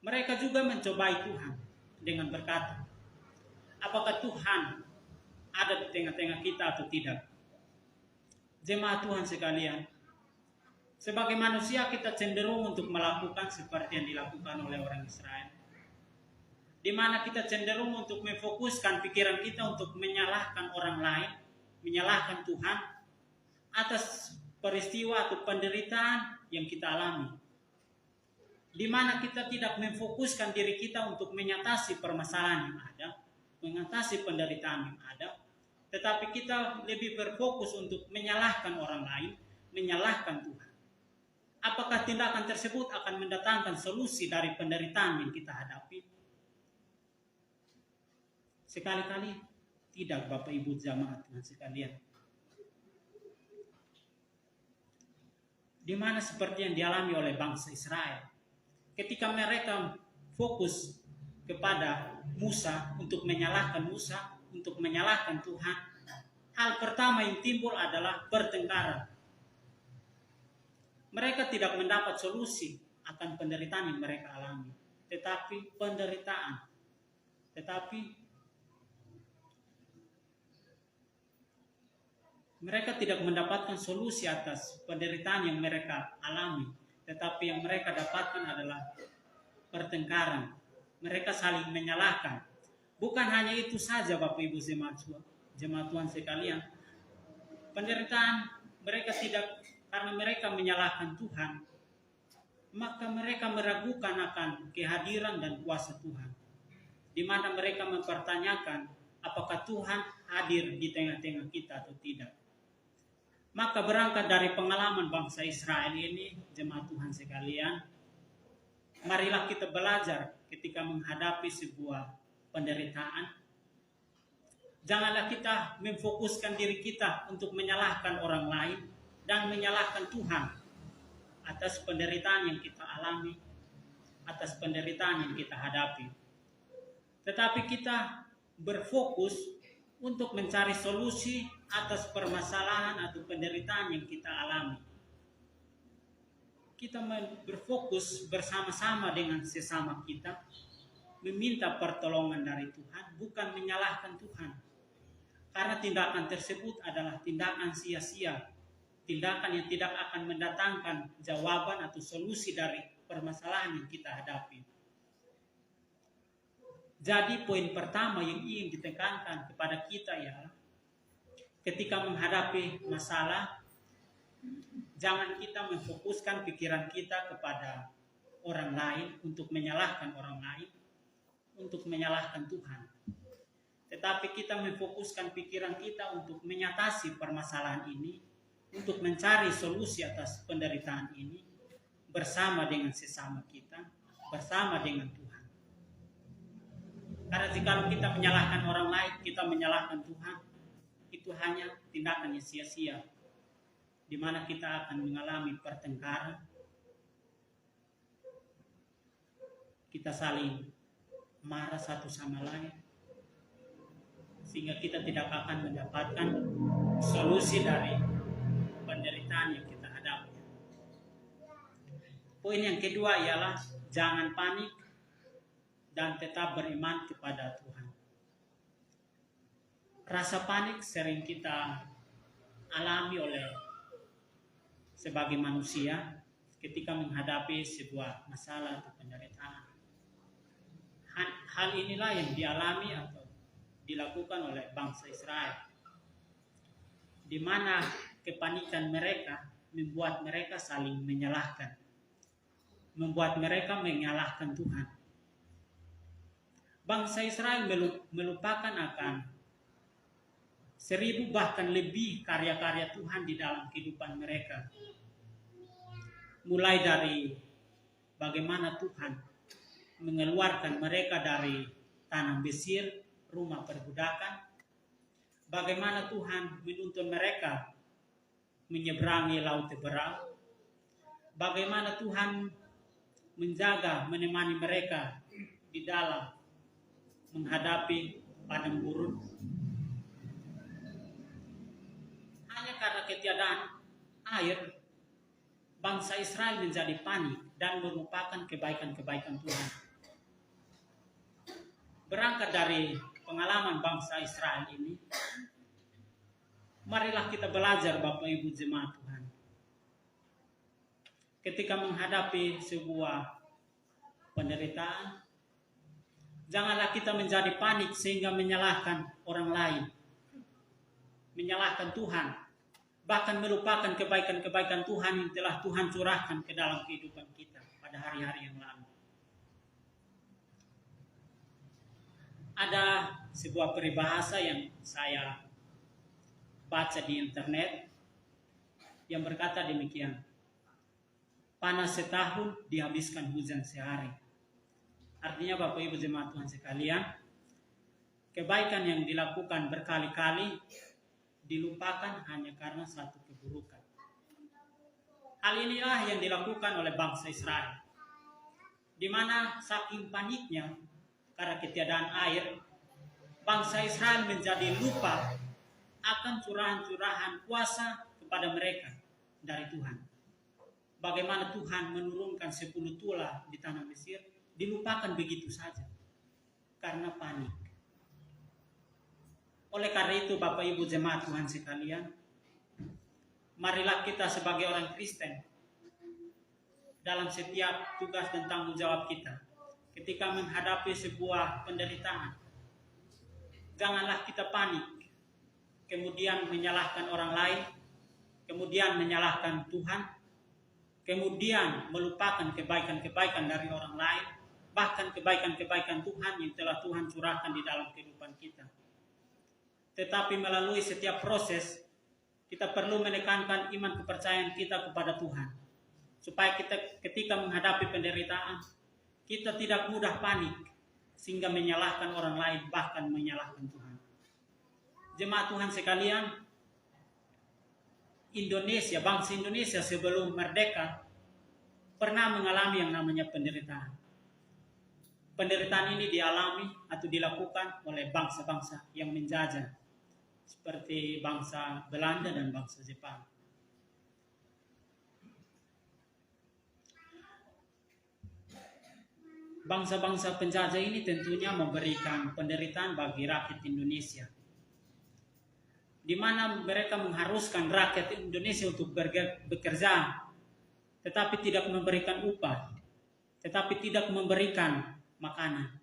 Mereka juga mencobai Tuhan dengan berkata, apakah Tuhan ada di tengah-tengah kita atau tidak? Jemaat Tuhan sekalian, sebagai manusia kita cenderung untuk melakukan seperti yang dilakukan oleh orang Israel, di mana kita cenderung untuk memfokuskan pikiran kita untuk menyalahkan orang lain, menyalahkan Tuhan atas peristiwa atau penderitaan yang kita alami, di mana kita tidak memfokuskan diri kita untuk mengatasi permasalahan yang ada, mengatasi penderitaan yang ada, tetapi kita lebih berfokus untuk menyalahkan orang lain, menyalahkan Tuhan. Apakah tindakan tersebut akan mendatangkan solusi dari penderitaan yang kita hadapi? Sekali-kali tidak, Bapak Ibu jamaat Tuhan sekalian. Di mana seperti yang dialami oleh bangsa Israel. Ketika mereka fokus kepada Musa untuk menyalahkan Musa, untuk menyalahkan Tuhan, hal pertama yang timbul adalah pertengkaran. Mereka tidak mendapat solusi akan penderitaan yang mereka alami, tetapi penderitaan. Tetapi mereka tidak mendapatkan solusi atas penderitaan yang mereka alami, tetapi yang mereka dapatkan adalah pertengkaran. Mereka saling menyalahkan. Bukan hanya itu saja, Bapak Ibu jemaat Tuhan sekalian. Penderitaan mereka tidak, karena mereka menyalahkan Tuhan, maka mereka meragukan akan kehadiran dan kuasa Tuhan. Di mana mereka mempertanyakan apakah Tuhan hadir di tengah-tengah kita atau tidak. Maka berangkat dari pengalaman bangsa Israel ini, jemaat Tuhan sekalian, marilah kita belajar ketika menghadapi sebuah penderitaan. Janganlah kita memfokuskan diri kita untuk menyalahkan orang lain dan menyalahkan Tuhan atas penderitaan yang kita alami, atas penderitaan yang kita hadapi. Tetapi kita berfokus untuk mencari solusi atas permasalahan atau penderitaan yang kita alami. Kita berfokus bersama-sama dengan sesama kita, meminta pertolongan dari Tuhan, bukan menyalahkan Tuhan. Karena tindakan tersebut adalah tindakan sia-sia, tindakan yang tidak akan mendatangkan jawaban atau solusi dari permasalahan yang kita hadapi. Jadi poin pertama yang ingin ditekankan kepada kita ialah ketika menghadapi masalah, jangan kita memfokuskan pikiran kita kepada orang lain untuk menyalahkan orang lain, untuk menyalahkan Tuhan. Tetapi kita memfokuskan pikiran kita untuk menyatasi permasalahan ini, untuk mencari solusi atas penderitaan ini bersama dengan sesama kita, bersama dengan Tuhan. Karena jika kita menyalahkan orang lain, kita menyalahkan Tuhan, itu hanya tindakan yang sia-sia, di mana kita akan mengalami pertengkaran, kita saling marah satu sama lain, sehingga kita tidak akan mendapatkan solusi dari penderitaan yang kita hadapi. Poin yang kedua ialah jangan panik dan tetap beriman kepada Tuhan. Rasa panik sering kita alami oleh sebagai manusia ketika menghadapi sebuah masalah atau penderitaan. Hal inilah yang dialami atau dilakukan oleh bangsa Israel, di mana kepanikan mereka membuat mereka saling menyalahkan, membuat mereka menyalahkan Tuhan. Bangsa Israel melupakan akan 1000 bahkan lebih karya-karya Tuhan di dalam kehidupan mereka. Mulai dari bagaimana Tuhan mengeluarkan mereka dari tanah Mesir, rumah perbudakan. Bagaimana Tuhan menuntun mereka menyeberangi Laut Teberau. Bagaimana Tuhan menjaga, menemani mereka di dalam menghadapi padang gurun. Hanya karena ketiadaan air, bangsa Israel menjadi panik dan melupakan kebaikan-kebaikan Tuhan. Berangkat dari pengalaman bangsa Israel ini, marilah kita belajar Bapak Ibu jemaat Tuhan. Ketika menghadapi sebuah penderitaan, janganlah kita menjadi panik sehingga menyalahkan orang lain, menyalahkan Tuhan, bahkan melupakan kebaikan-kebaikan Tuhan yang telah Tuhan curahkan ke dalam kehidupan kita pada hari-hari yang lalu. Ada sebuah peribahasa yang saya baca di internet yang berkata demikian. Panas setahun dihabiskan hujan sehari. Artinya Bapak Ibu jemaat Tuhan sekalian, kebaikan yang dilakukan berkali-kali dilupakan hanya karena satu keburukan. Hal inilah yang dilakukan oleh bangsa Israel, di mana saking paniknya karena ketiadaan air, bangsa Israel menjadi lupa akan curahan-curahan kuasa kepada mereka dari Tuhan. Bagaimana Tuhan menurunkan 10 tulah di tanah Mesir, dilupakan begitu saja karena panik. Oleh karena itu Bapak Ibu jemaat Tuhan sekalian, marilah kita sebagai orang Kristen dalam setiap tugas dan tanggung jawab kita, ketika menghadapi sebuah penderitaan, janganlah kita panik, kemudian menyalahkan orang lain, kemudian menyalahkan Tuhan, kemudian melupakan kebaikan-kebaikan dari orang lain, bahkan kebaikan-kebaikan Tuhan yang telah Tuhan curahkan di dalam kehidupan kita. Tetapi melalui setiap proses, kita perlu menekankan iman kepercayaan kita kepada Tuhan, supaya kita ketika menghadapi penderitaan, kita tidak mudah panik, sehingga menyalahkan orang lain, bahkan menyalahkan Tuhan. Jemaat Tuhan sekalian, Indonesia, bangsa Indonesia sebelum merdeka pernah mengalami yang namanya penderitaan. Penderitaan ini dialami atau dilakukan oleh bangsa-bangsa yang menjajah, seperti bangsa Belanda dan bangsa Jepang. Bangsa-bangsa penjajah ini tentunya memberikan penderitaan bagi rakyat Indonesia, di mana mereka mengharuskan rakyat Indonesia untuk bekerja, tetapi tidak memberikan upah, tetapi tidak memberikan makanan.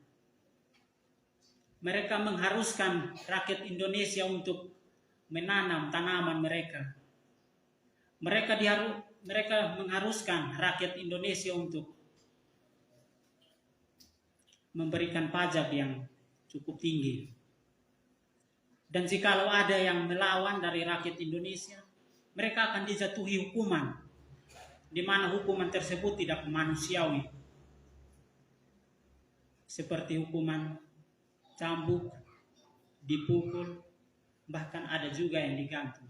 Mereka mengharuskan rakyat Indonesia untuk menanam tanaman mereka. Mereka mengharuskan rakyat Indonesia untuk memberikan pajak yang cukup tinggi. Dan jikalau ada yang melawan dari rakyat Indonesia, mereka akan dijatuhi hukuman, di mana hukuman tersebut tidak manusiawi, seperti hukuman cambuk, dipukul, bahkan ada juga yang digantung.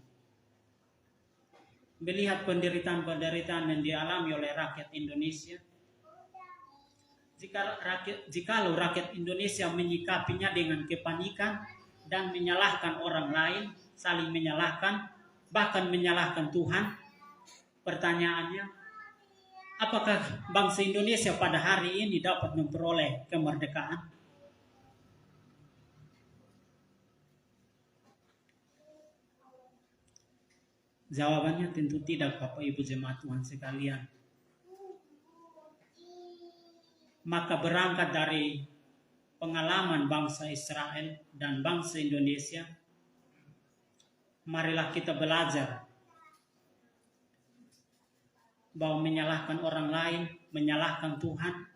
Melihat penderitaan-penderitaan yang dialami oleh rakyat Indonesia, jikalau rakyat Indonesia menyikapinya dengan kepanikan dan menyalahkan orang lain, saling menyalahkan, bahkan menyalahkan Tuhan, pertanyaannya, apakah bangsa Indonesia pada hari ini dapat memperoleh kemerdekaan? Jawabannya tentu tidak, Bapak Ibu jemaat Tuhan sekalian. Maka berangkat dari pengalaman bangsa Israel dan bangsa Indonesia, marilah kita belajar bahwa menyalahkan orang lain, menyalahkan Tuhan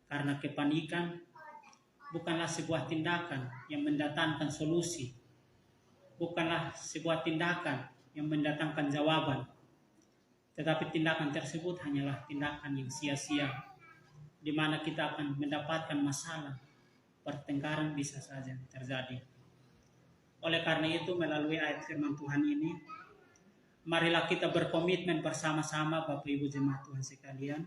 karena kepanikan bukanlah sebuah tindakan yang mendatangkan solusi, bukanlah sebuah tindakan yang mendatangkan jawaban, tetapi tindakan tersebut hanyalah tindakan yang sia-sia, di mana kita akan mendapatkan masalah, pertengkaran bisa saja terjadi. Oleh karena itu, melalui ayat firman Tuhan ini, marilah kita berkomitmen bersama-sama Bapak Ibu jemaat Tuhan sekalian,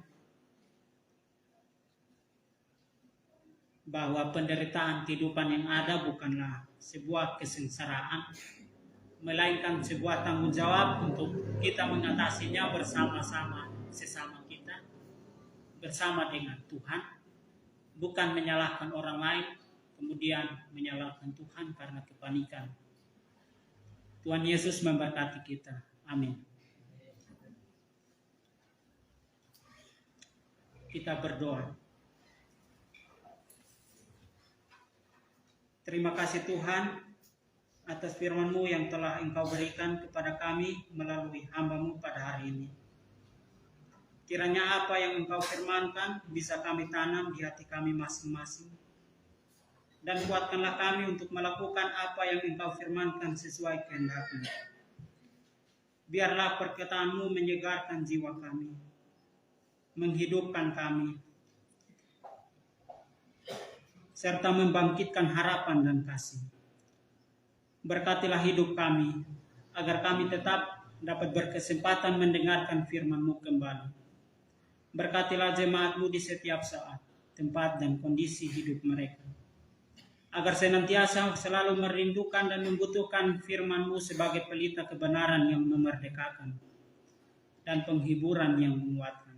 bahwa penderitaan kehidupan yang ada bukanlah sebuah kesengsaraan, melainkan sebuah tanggung jawab untuk kita mengatasinya bersama-sama sesama kita, bersama dengan Tuhan, bukan menyalahkan orang lain, kemudian menyalahkan Tuhan karena kepanikan. Tuhan Yesus memberkati kita. Amin. Kita berdoa. Terima kasih Tuhan atas firman-Mu yang telah Engkau berikan kepada kami melalui hamba-Mu pada hari ini. Kiranya apa yang Engkau firmankan bisa kami tanam di hati kami masing-masing, dan kuatkanlah kami untuk melakukan apa yang Engkau firmankan sesuai kehendak-Mu. Biarlah perkataan-Mu menyegarkan jiwa kami, menghidupkan kami, serta membangkitkan harapan dan kasih. Berkatilah hidup kami, agar kami tetap dapat berkesempatan mendengarkan firman-Mu kembali. Berkatilah jemaat-Mu di setiap saat, tempat, dan kondisi hidup mereka, agar senantiasa selalu merindukan dan membutuhkan firman-Mu sebagai pelita kebenaran yang memerdekakan dan penghiburan yang menguatkan.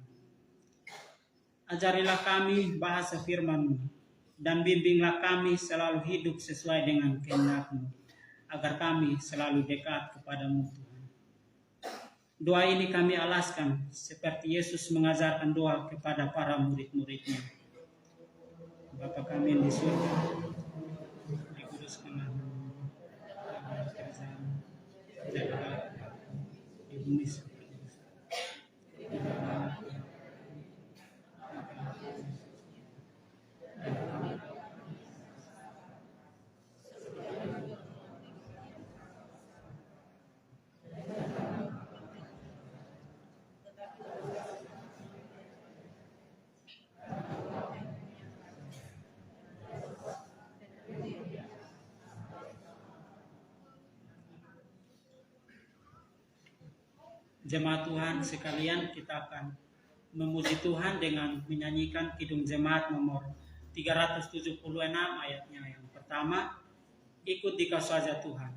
Ajarilah kami bahasa firman-Mu, dan bimbinglah kami selalu hidup sesuai dengan kehendak-Mu, agar kami selalu dekat kepadamu Tuhan. Doa ini kami alaskan seperti Yesus mengajarkan doa kepada para murid-murid-Nya. Bapa kami yang di surga, dikuduskanlah nama-Mu, kerajaan-Mu, jadilah di bumi seperti di surga. Jemaat Tuhan sekalian, kita akan memuji Tuhan dengan menyanyikan Kidung Jemaat nomor 376 ayatnya yang pertama, ikut Dikau saja Tuhan.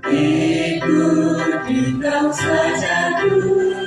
Ikut Dikau saja Tuhan.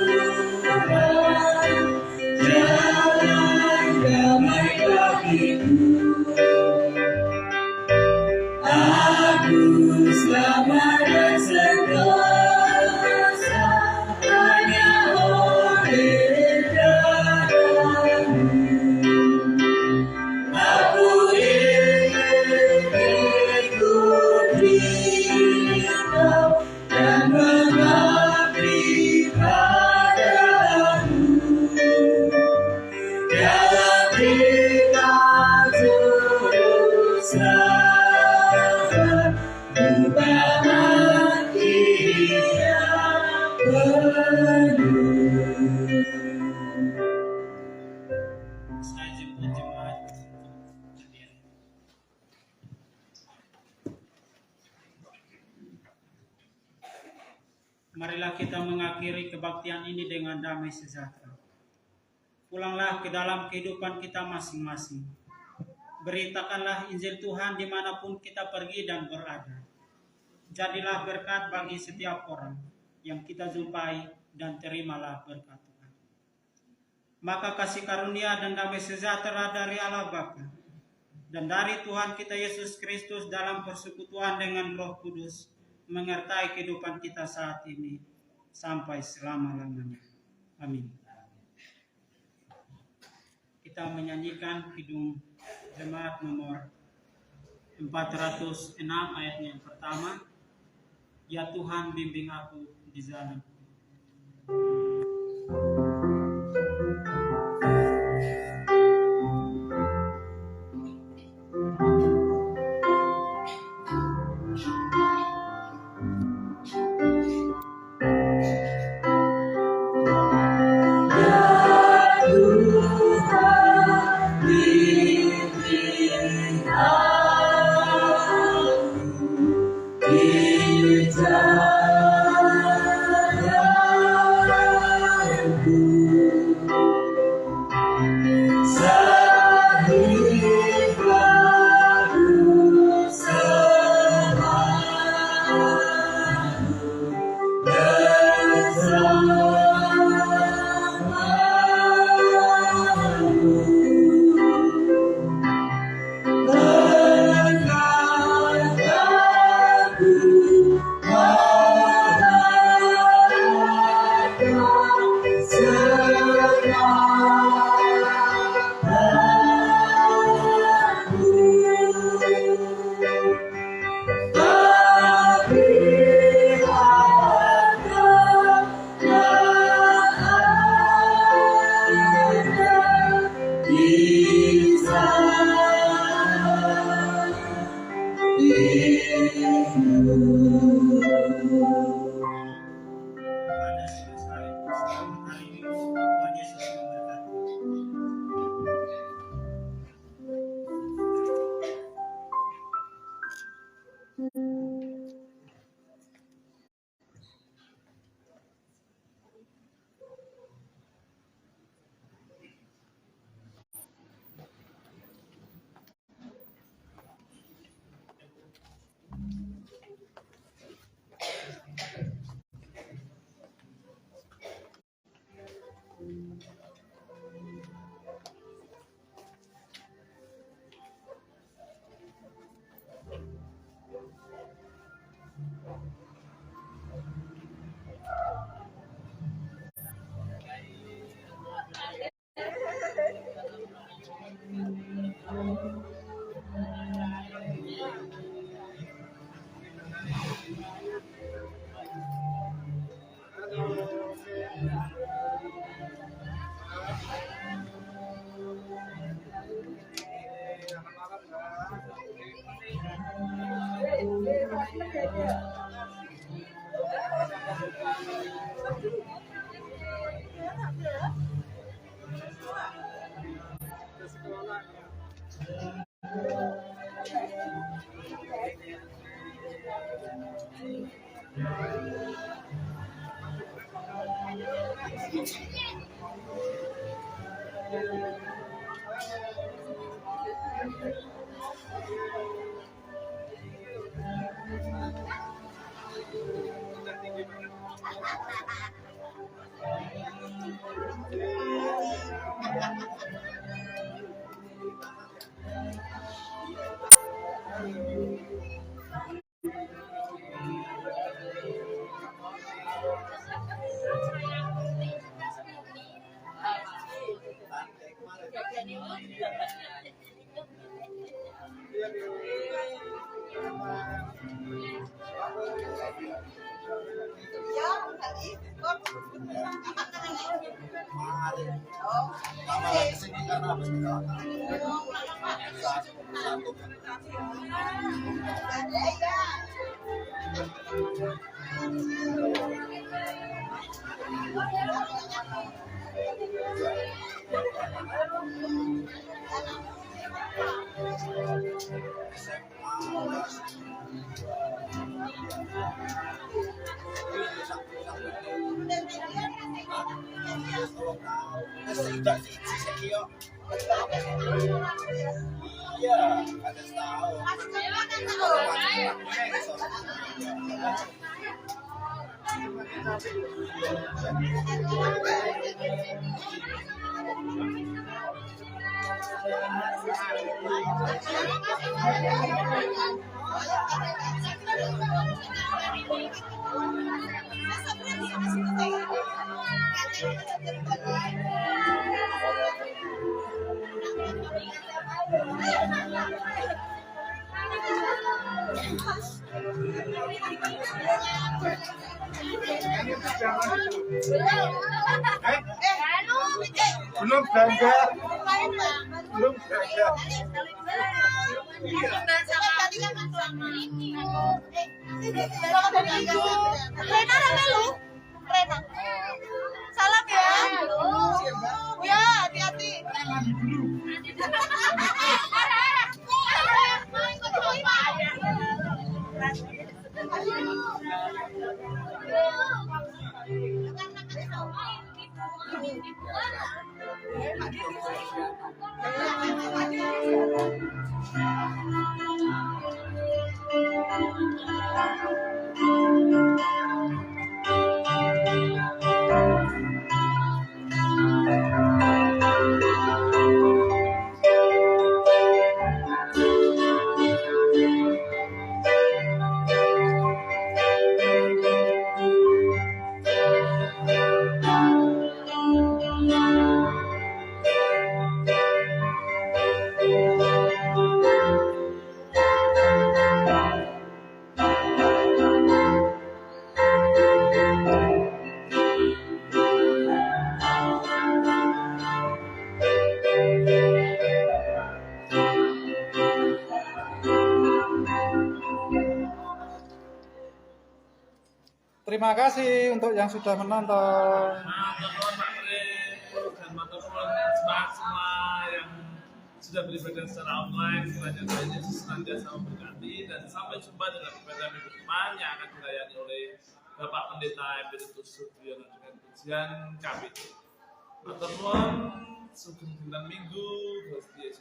Marilah kita mengakhiri kebaktian ini dengan damai sejahtera. Pulanglah ke dalam kehidupan kita masing-masing. Beritakanlah Injil Tuhan dimanapun kita pergi dan berada. Jadilah berkat bagi setiap orang yang kita jumpai, dan terimalah berkat Tuhan. Maka kasih karunia dan damai sejahtera dari Allah Bapa dan dari Tuhan kita Yesus Kristus dalam persekutuan dengan Roh Kudus menyertai kehidupan kita saat ini sampai selama-lamanya. Amin. Kita menyanyikan Kidung Jemaat nomor 406 ayatnya yang pertama, ya Tuhan bimbing aku di jalan. Ku Pada selamat hari Minggu, Tuhan Yesus memberkati. Iya, ada setahun. Belum bangga. Belum bangga. Rena ada lu? Rena. Salam ya. Ya, hati-hati. Terima kasih untuk yang sudah menonton. Matur nuwun Pak Kri dan matur nuwun jemaat semua yang sudah beribadah secara online. Kiranya Tuhan Yesus senantiasa memberkati dan sampai jumpa dengan ibadah minggu depan yang akan dirayani oleh Bapak Pendeta Emeritus Sugiono dengan pujian KPD. Matur nuwun, sugeng dinten Minggu, Gusti Yesus